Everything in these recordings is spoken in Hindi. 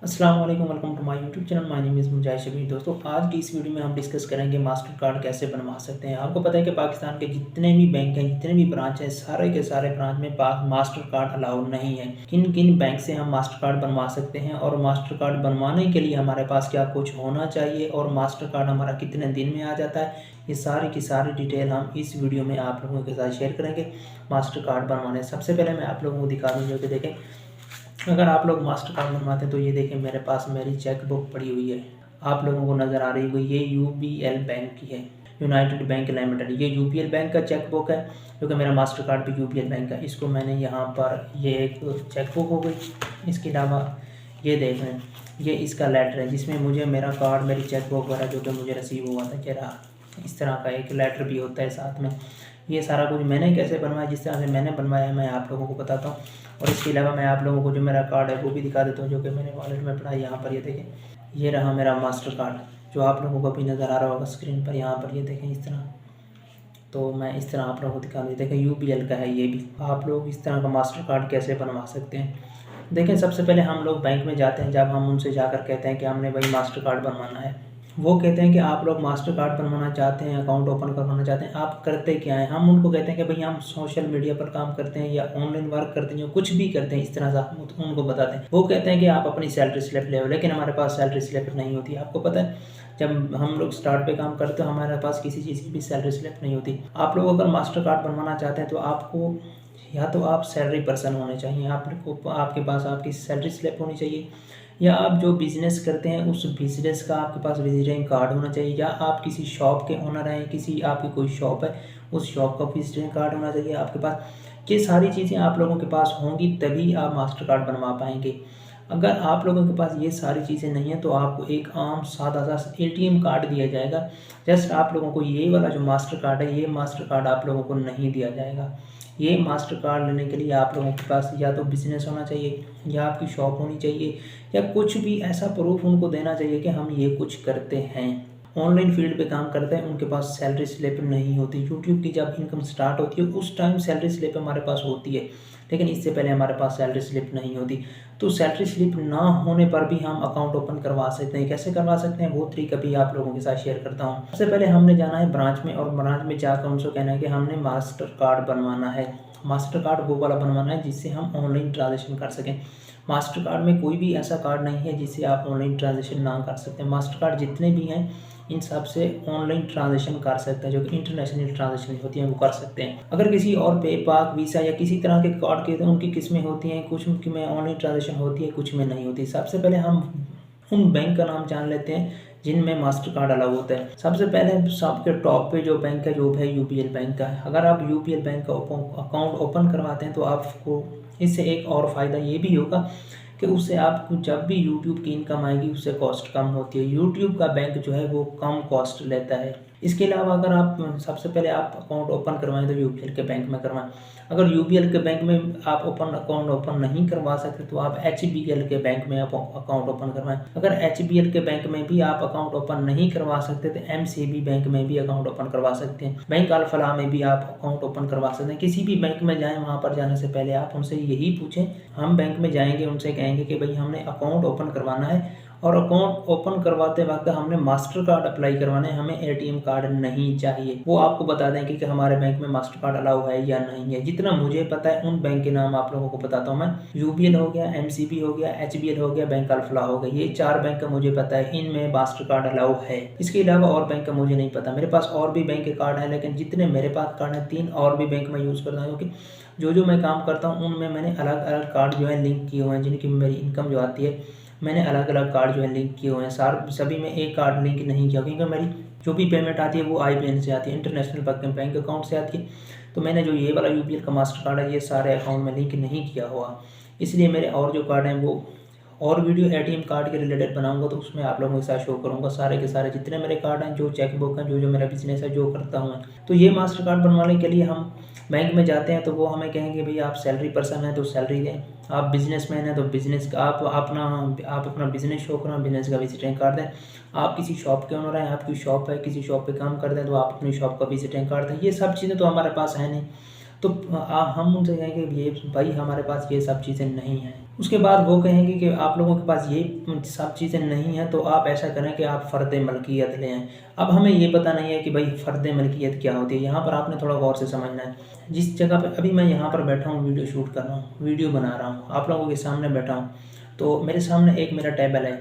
अस्सलाम वालेकुम, welcome to my YouTube channel. My name is Mujahid Shabir. दोस्तों, आज की इस वीडियो में हम डिस्कस करेंगे मास्टर कार्ड कैसे बनवा सकते हैं। आपको पता है कि पाकिस्तान के जितने भी बैंक हैं, जितने भी ब्रांच हैं, सारे के सारे ब्रांच में मास्टर कार्ड अलाउड नहीं है। किन किन बैंक से हम मास्टर कार्ड बनवा सकते हैं और मास्टर कार्ड बनवाने के लिए हमारे पास क्या कुछ होना चाहिए और मास्टर कार्ड हमारा कितने दिन में आ जाता है, ये सारी की सारी डिटेल हम इस वीडियो में आप लोगों के साथ शेयर करेंगे। मास्टर कार्ड बनवाने सबसे पहले मैं आप लोगों को दिखा दूँ, जो कि देखें, अगर आप लोग मास्टर कार्ड बनवाते हैं तो ये देखें, मेरे पास मेरी चेक बुक पड़ी हुई है। आप लोगों को नज़र आ रही होगी, ये यूबीएल बैंक की है, यूनाइटेड बैंक लिमिटेड। ये यूबीएल बैंक का चेक बुक है, क्योंकि मेरा मास्टर कार्ड भी यूबीएल बैंक का। इसको मैंने यहाँ पर, ये एक चेक बुक हो गई। इसके अलावा ये देख लें, ये इसका लेटर है जिसमें मुझे मेरा कार्ड, मेरी चेक बुक वगैरह जो कि मुझे रिसीव हुआ था, कह रहा इस तरह का एक लेटर भी होता है साथ में। ये सारा कुछ मैंने कैसे बनवाया, जिस तरह से मैंने बनवाया है मैं आप लोगों को बताता हूँ। और इसके अलावा मैं आप लोगों को जो मेरा कार्ड है वो भी दिखा देता हूँ, जो कि मैंने वॉलेट में पड़ा है। यहाँ पर ये देखें, ये रहा मेरा मास्टर कार्ड, जो आप लोगों को भी नज़र आ रहा होगा स्क्रीन पर। यहाँ पर ये देखें इस तरह, तो मैं इस तरह आप लोगों को दिखा दूँ। देखें, यूबीएल का है ये भी। आप लोग इस तरह का मास्टर कार्ड कैसे बनवा सकते हैं। देखें, सबसे पहले हम लोग बैंक में जाते हैं। जब हम उनसे जाकर कहते हैं कि हमने भाई मास्टर कार्ड बनवाना है, वो कहते हैं कि आप लोग मास्टर कार्ड बनवाना चाहते हैं, अकाउंट ओपन करवाना चाहते हैं, आप करते क्या हैं। हम उनको कहते हैं कि भाई हम सोशल मीडिया पर काम करते हैं या ऑनलाइन वर्क करते हैं, कुछ भी करते हैं, इस तरह से हम उनको बताते हैं। वो कहते हैं कि आप अपनी सैलरी स्लिप ले आओ, लेकिन हमारे पास सैलरी स्लिप नहीं होती। आपको पता है, जब हम लोग स्टार्ट पे काम करते हैं हमारे पास किसी चीज़ की भी सैलरी स्लिप नहीं होती। आप लोग अगर मास्टर कार्ड बनवाना चाहते हैं तो आपको या तो आप सैलरी पर्सन होने चाहिए, आपको आपके पास आपकी सैलरी स्लिप होनी चाहिए, या आप जो बिज़नेस करते हैं उस बिज़नेस का आपके पास विजिटिंग कार्ड होना चाहिए, या आप किसी शॉप के ओनर हैं, किसी आपकी कोई शॉप है, उस शॉप का विजिटिंग कार्ड होना चाहिए आपके पास। ये सारी चीज़ें आप लोगों के पास होंगी तभी आप मास्टर कार्ड बनवा पाएंगे। अगर आप लोगों के पास ये सारी चीज़ें नहीं हैं तो आपको एक आम सादा सा एटीएम कार्ड दिया जाएगा। जस्ट आप लोगों को ये वाला जो मास्टर कार्ड है, ये मास्टर कार्ड आप लोगों को नहीं दिया जाएगा। ये मास्टर कार्ड लेने के लिए आप लोगों के पास या तो बिज़नेस होना चाहिए, या आपकी शॉप होनी चाहिए, या कुछ भी ऐसा प्रूफ उनको देना चाहिए कि हम ये कुछ करते हैं। ऑनलाइन फील्ड पे काम करते हैं, उनके पास सैलरी स्लिप नहीं होती। यूट्यूब की जब इनकम स्टार्ट होती है उस टाइम सैलरी स्लिप हमारे पास होती है, लेकिन इससे पहले हमारे पास सैलरी स्लिप नहीं होती। तो सैलरी स्लिप ना होने पर भी हम अकाउंट ओपन करवा सकते हैं। कैसे करवा सकते हैं वो तरीका भी आप लोगों के साथ शेयर करता हूँ। सबसे पहले हमने जाना है ब्रांच में, और ब्रांच में जाकर उनसे कहना है कि हमने मास्टर कार्ड बनवाना है। मास्टर कार्ड वो वाला बनवाना है जिससे हम ऑनलाइन ट्रांजेक्शन कर सकें। मास्टर कार्ड में कोई भी ऐसा कार्ड नहीं है जिससे आप ऑनलाइन ट्रांजेक्शन ना कर सकते। मास्टर कार्ड जितने भी हैं इन सब से ऑनलाइन ट्रांजेक्शन कर सकते हैं, जो कि इंटरनेशनल ट्रांजेक्शन होती हैं वो कर सकते हैं। अगर किसी और पेपाल, वीसा या किसी तरह के कार्ड के, तो उनकी किस्में होती हैं, कुछ में ऑनलाइन ट्रांजेक्शन होती है, कुछ में नहीं होती। सबसे पहले हम उन बैंक का नाम जान लेते हैं जिनमें मास्टर कार्ड अलाउ होता है। सबसे पहले सबके टॉप पे जो बैंक है, जो है यूबीएल बैंक का है। अगर आप यूबीएल बैंक का अकाउंट ओपन करवाते हैं तो आपको इससे एक और फ़ायदा ये भी होगा कि उससे आपको जब भी यूट्यूब की इनकम आएगी उससे कॉस्ट कम होती है। यूट्यूब का बैंक जो है वो कम कॉस्ट लेता है। इसके अलावा अगर आप सबसे पहले आप अकाउंट ओपन करवाएं तो यूबीएल के बैंक में करवाएं। अगर यूबीएल के बैंक में आप अकाउंट ओपन नहीं करवा सकते तो आप एचबीएल के बैंक में आप अकाउंट ओपन करवाएं। अगर एचबीएल के बैंक में भी आप अकाउंट ओपन नहीं करवा सकते तो एमसीबी बैंक में भी अकाउंट ओपन करवा सकते हैं। बैंक अल फलाह में भी आप अकाउंट ओपन करवा सकते हैं। किसी भी बैंक में जाएँ, वहाँ पर जाने से पहले आप उनसे यही पूछें। हम बैंक में जाएंगे, उनसे कहेंगे कि भाई हमने अकाउंट ओपन करवाना है, और अकाउंट ओपन करवाते वक्त हमने मास्टर कार्ड अप्लाई करवाना है, हमें एटीएम कार्ड नहीं चाहिए। वो आपको बता देंगे कि हमारे बैंक में मास्टर कार्ड अलाउ है या नहीं है। जितना मुझे पता है उन बैंक के नाम आप लोगों को बताता हूँ मैं। यूबीएल हो गया, एमसीबी हो गया, एचबीएल हो गया, बैंक अल फलाह हो गया। ये 4 बैंक का मुझे पता है, इनमें मास्टर कार्ड अलाउ है। इसके अलावा और बैंक का मुझे नहीं पता। मेरे पास और भी बैंक के कार्ड है, लेकिन जितने मेरे पास कार्ड हैं 3 और भी बैंक में यूज़ करता हूँ, क्योंकि जो मैं काम करता हूँ उनमें मैंने अलग अलग कार्ड जो है लिंक किए हुए हैं, जिनकी मेरी इनकम जो आती है मैंने अलग अलग कार्ड जो है लिंक किए हुए हैं। सभी में एक कार्ड लिंक नहीं किया, क्योंकि मेरी जो भी पेमेंट आती है वो आईबीएन से आती है, इंटरनेशनल बैंक अकाउंट से आती है। तो मैंने जो ये वाला यूबीएल का मास्टर कार्ड है ये सारे अकाउंट में लिंक नहीं किया हुआ, इसलिए मेरे और जो कार्ड हैं वो और वीडियो एटीएम कार्ड के रिलेटेड बनाऊंगा तो उसमें आप लोगों के साथ शो करूंगा सारे के सारे जितने मेरे कार्ड हैं, जो चेक बुक हैं, जो मेरा बिजनेस है, जो करता हूँ मैं। तो ये मास्टर कार्ड बनवाने के लिए हम बैंक में जाते हैं तो वो हमें कहेंगे भाई आप सैलरी पर्सन हैं तो सैलरी दें, आप बिजनेसमैन हैं तो बिजनेस का आप अपना बिजनेस शो करें, बिजनेस का विजिटिंग कार्ड दें। आप किसी शॉप के ओनर हैं, आपकी शॉप है, किसी शॉप पे काम करते हैं तो आप अपनी शॉप का विजिटिंग कार्ड दें। ये सब चीज़ें तो हमारे पास है नहीं। तो हम उनसे कहेंगे ये भाई हमारे पास ये सब चीज़ें नहीं हैं। उसके बाद वो कहेंगे कि आप लोगों के पास ये सब चीज़ें नहीं हैं, तो आप ऐसा करें कि आप फ़र्द मलकियत लें आएँ। अब हमें ये पता नहीं है कि भाई फ़र्द मलकियत क्या होती है, यहाँ पर आपने थोड़ा गौर से समझना है। जिस जगह पे अभी मैं यहाँ पर बैठा हूँ, वीडियो शूट कर रहा हूँ, वीडियो बना रहा हूँ, आप लोगों के सामने बैठा हूँ, तो मेरे सामने एक मेरा टेबल है,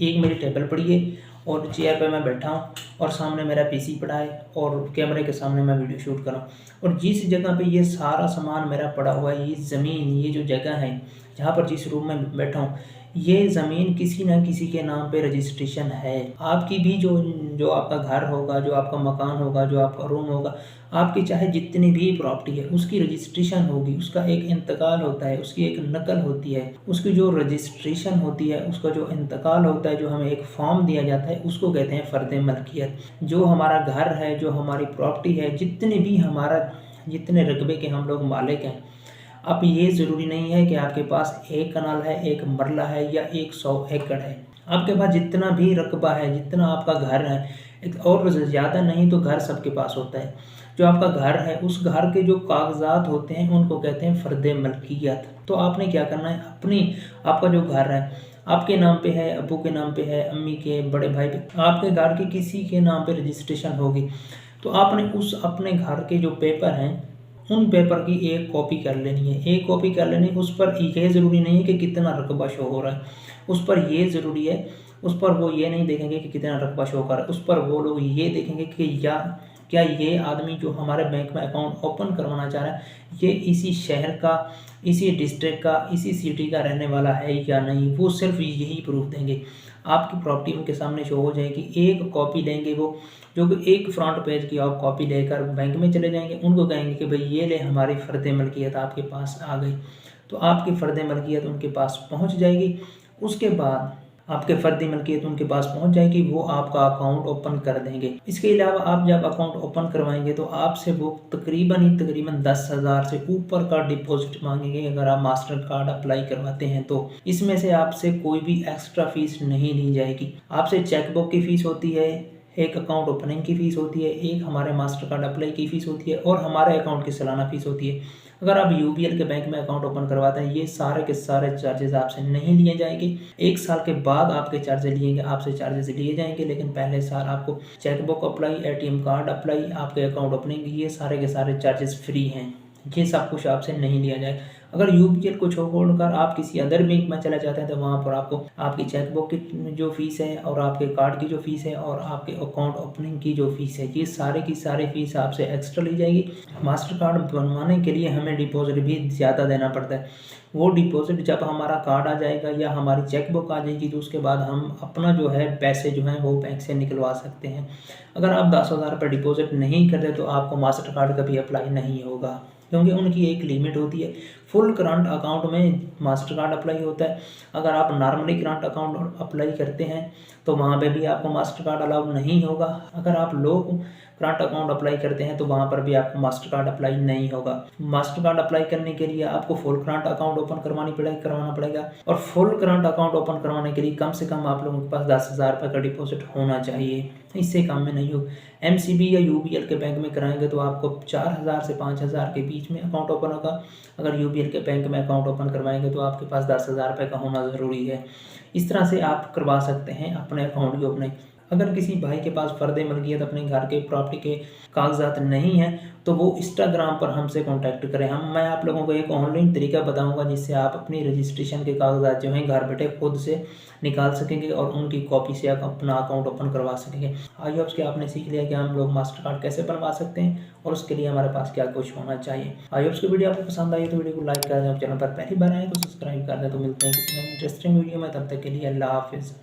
एक मेरी टेबल पड़ी है और चेयर पे मैं बैठा हूँ और सामने मेरा पीसी पड़ा है और कैमरे के सामने मैं वीडियो शूट कर रहा हूँ। और जिस जगह पे ये सारा सामान मेरा पड़ा हुआ है, ये ज़मीन, ये जो जगह है जहाँ पर जिस रूम में बैठा हूँ, ये ज़मीन किसी न किसी के नाम पे रजिस्ट्रेशन है। आपकी भी जो आपका घर होगा, जो आपका मकान होगा, जो आपका रूम होगा, आपकी चाहे जितनी भी प्रॉपर्टी है उसकी रजिस्ट्रेशन होगी, उसका एक इंतकाल होता है, उसकी एक नकल होती है, उसकी जो रजिस्ट्रेशन होती है, उसका जो इंतकाल होता है, जो हमें एक फॉर्म दिया जाता है, उसको कहते हैं फ़र्द मलकियत। जो हमारा घर है, जो हमारी प्रॉपर्टी है, जितने रकबे के हम लोग मालिक हैं, अब ये ज़रूरी नहीं है कि आपके पास 1 कनाल है, 1 मरला है या 100 एकड़ है। आपके पास जितना भी रकबा है, जितना आपका घर है, और ज़्यादा नहीं तो घर सबके पास होता है। जो आपका घर है, उस घर के जो कागज़ात होते हैं उनको कहते हैं फ़र्द मलकियत। तो आपने क्या करना है, आपका जो घर है आपके नाम पे है, अब्बू के नाम पे है, अम्मी के, बड़े भाई पे, आपके घर के किसी के नाम पे रजिस्ट्रेशन होगी, तो आपने अपने घर के जो पेपर हैं उन पेपर की एक कॉपी कर लेनी है। एक कॉपी कर लेनी है, उस पर ये ज़रूरी नहीं है कि कितना रकबा शो हो रहा है, उस पर ये ज़रूरी है, उस पर वो ये नहीं देखेंगे कि कितना रकबा शो कर रहा है, उस पर वो लोग ये देखेंगे कि क्या ये आदमी जो हमारे बैंक में अकाउंट ओपन करवाना चाह रहा है, ये इसी शहर का, इसी डिस्ट्रिक्ट का, इसी सिटी का रहने वाला है या नहीं। वो सिर्फ यही प्रूफ देंगे, आपकी प्रॉपर्टी उनके सामने शो हो जाएगी। एक कॉपी लेंगे वो, जो कि एक फ्रंट पेज की आप कॉपी लेकर बैंक में चले जाएंगे, उनको कहेंगे कि भाई ये ले हमारी फ़र्द मलकियत आपके पास आ गई, तो आपकी फ़र्द मलकियत उनके पास पहुंच जाएगी। उसके बाद आपके फ़र्द मलकियत उनके पास पहुंच जाएगी, वो आपका अकाउंट ओपन कर देंगे। इसके अलावा आप जब अकाउंट ओपन करवाएंगे तो आपसे वो तकरीबन 10,000 से ऊपर का डिपॉजिट मांगेंगे अगर आप मास्टर कार्ड अप्लाई करवाते हैं तो। इसमें से आपसे कोई भी एक्स्ट्रा फीस नहीं ली जाएगी। आपसे चेकबुक की फ़ीस होती है, एक अकाउंट ओपनिंग की फ़ीस होती है, एक हमारे मास्टर कार्ड अप्लाई की फ़ीस होती है और हमारे अकाउंट की सालाना फ़ीस होती है। अगर आप यूबीएल के बैंक में अकाउंट ओपन करवाते हैं, ये सारे के सारे चार्जेस आपसे नहीं लिए जाएंगे। 1 साल के बाद आपसे चार्जेस लिए जाएंगे, लेकिन पहले साल आपको chequebook apply, ATM card apply, आपके अकाउंट ओपनिंग, ये सारे के सारे चार्जेस फ्री हैं। ये सब कुछ आपसे नहीं लिया जाएगा। अगर यूबीएल को छोड़कर आप किसी अदर बैंक में चले जाते हैं तो वहाँ पर आपको आपकी चेकबुक की जो फ़ीस है और आपके कार्ड की जो फ़ीस है और आपके अकाउंट ओपनिंग की जो फ़ीस है, ये सारे की सारी फ़ीस आपसे एक्स्ट्रा ली जाएगी। मास्टर कार्ड बनवाने के लिए हमें डिपॉजिट भी ज़्यादा देना पड़ता है। वो डिपॉजिट जब हमारा कार्ड आ जाएगा या हमारी चेकबुक आ जाएगी तो उसके बाद हम अपना जो है पैसे जो हैं वो बैंक से निकलवा सकते हैं। अगर आप 10,000 रुपये डिपॉजिट नहीं करते तो आपको मास्टर कार्ड कभी अप्लाई नहीं होगा, क्योंकि उनकी एक लिमिट होती है। फुल करंट अकाउंट में मास्टर कार्ड अप्लाई होता है। अगर आप नॉर्मली करंट अकाउंट अप्लाई करते हैं तो वहाँ पे भी आपको मास्टर कार्ड अलाउ नहीं होगा। अगर आप लोग करंट अकाउंट अप्लाई करते हैं तो वहाँ पर भी आपको मास्टर कार्ड अप्लाई नहीं होगा। मास्टर कार्ड अप्लाई करने के लिए आपको फुल करंट अकाउंट ओपन करवाना पड़ेगा और फुल करंट अकाउंट ओपन करवाने के लिए कम से कम आप लोगों के पास 10,000 रुपये का डिपॉजिट होना चाहिए, इससे कम में नहीं हो। एमसीबी या यूबीएल के बैंक में कराएंगे तो आपको 4,000 से 5,000 के बीच में अकाउंट ओपन होगा। अगर यूबीएल के बैंक में अकाउंट ओपन करवाएंगे तो आपके पास 10,000 रुपये का होना ज़रूरी है। इस तरह से आप करवा सकते हैं अपने अकाउंट की ओपनिंग। अगर किसी भाई के पास फ़र्द मलकियत अपने घर के प्रॉपर्टी के कागजात नहीं हैं तो वो इंस्टाग्राम पर हमसे कांटेक्ट करें। मैं आप लोगों को एक ऑनलाइन तरीका बताऊंगा जिससे आप अपनी रजिस्ट्रेशन के कागजात जो हैं घर बैठे खुद से निकाल सकेंगे और उनकी कॉपी से आप अपना अकाउंट ओपन करवा सकेंगे। आई होप कि आपने सीख लिया कि हम लोग मास्टर कार्ड कैसे बनवा सकते हैं और उसके लिए हमारे पास क्या कुछ होना चाहिए। आई होप की वीडियो आपको पसंद आई तो वीडियो को लाइक कर दें, चैनल पर पहली बार आए तो सब्सक्राइब कर दें। तो मिलते हैं किसी नई इंटरेस्टिंग वीडियो में, तब तक के लिए अल्लाह हाफिज़।